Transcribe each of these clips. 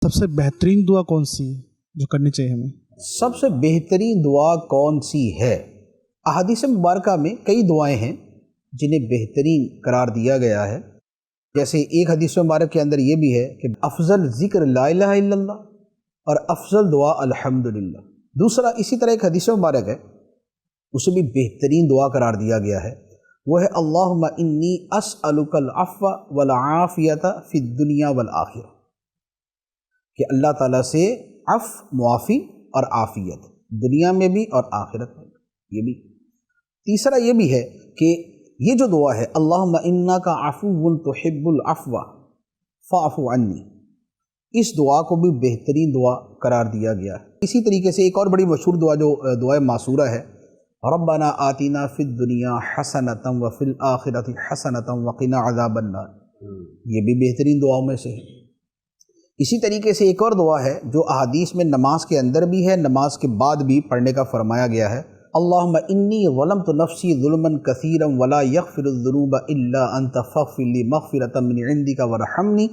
سب سے بہترین دعا کون سی ہے جو کرنی چاہیے ہمیں؟ سب سے بہترین دعا کون سی ہے؟ احادیث مبارکہ میں کئی دعائیں ہیں جنہیں بہترین قرار دیا گیا ہے. جیسے ایک حدیث مبارک کے اندر یہ بھی ہے کہ افضل ذکر لا الہ الا اللہ اور افضل دعا الحمدللہ. دوسرا اسی طرح ایک حدیث مبارک ہے، اسے بھی بہترین دعا قرار دیا گیا ہے، وہ ہے اللہم انی اسألک العفو والعافیۃ فی الدنیا والآخرہ، کہ اللہ تعالیٰ سے عفو، معافی اور عافیت دنیا میں بھی اور آخرت میں بھی. یہ بھی تیسرا یہ بھی ہے کہ یہ جو دعا ہے اللہم انک عفو تحب العفو فاعف عنی، اس دعا کو بھی بہترین دعا قرار دیا گیا ہے. اسی طریقے سے ایک اور بڑی مشہور دعا جو دعائے معصورہ ہے، ربنا آتنا فی الدنیا حسنۃ وفی الآخرۃ حسنۃ وقنا عذاب النار، یہ بھی بہترین دعاؤں میں سے ہے. اسی طریقے سے ایک اور دعا ہے جو احادیث میں نماز کے اندر بھی ہے، نماز کے بعد بھی پڑھنے کا فرمایا گیا ہے، اللہم انی ظلمت نفسی ظلما کثیرا ولا یغفر الذنوب الا انت فاغفر لی مغفرۃ من عندک وارحمنی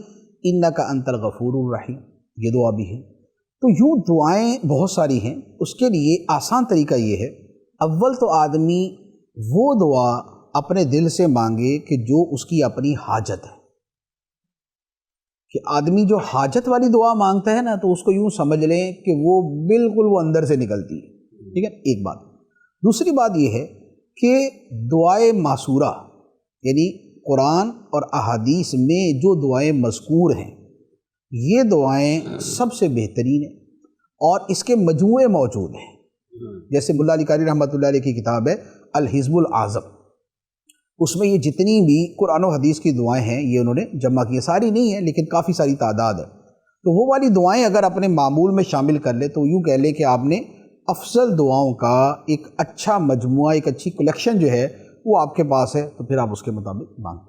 انک انت الغفور الرحیم. یہ دعا بھی ہے. تو یوں دعائیں بہت ساری ہیں. اس کے لیے آسان طریقہ یہ ہے، اول تو آدمی وہ دعا اپنے دل سے مانگے کہ جو اس کی اپنی حاجت ہے. کہ آدمی جو حاجت والی دعا مانگتا ہے نا تو اس کو یوں سمجھ لیں کہ وہ بالکل وہ اندر سے نکلتی ہے. ٹھیک ہے، ایک بات. دوسری بات یہ ہے کہ دعائے معصورہ یعنی قرآن اور احادیث میں جو دعائیں مذکور ہیں یہ دعائیں سب سے بہترین ہیں اور اس کے مجموعے موجود ہیں. جیسے ملا علی قاری رحمۃ اللہ علیہ کی کتاب ہے الحزب الاعظم، اس میں یہ جتنی بھی قرآن و حدیث کی دعائیں ہیں یہ انہوں نے جمع کی ہیں. ساری نہیں ہیں لیکن کافی ساری تعداد ہے. تو وہ والی دعائیں اگر اپنے معمول میں شامل کر لے تو یوں کہہ لے کہ آپ نے افضل دعاؤں کا ایک اچھا مجموعہ، ایک اچھی کلیکشن جو ہے وہ آپ کے پاس ہے، تو پھر آپ اس کے مطابق مانگیں.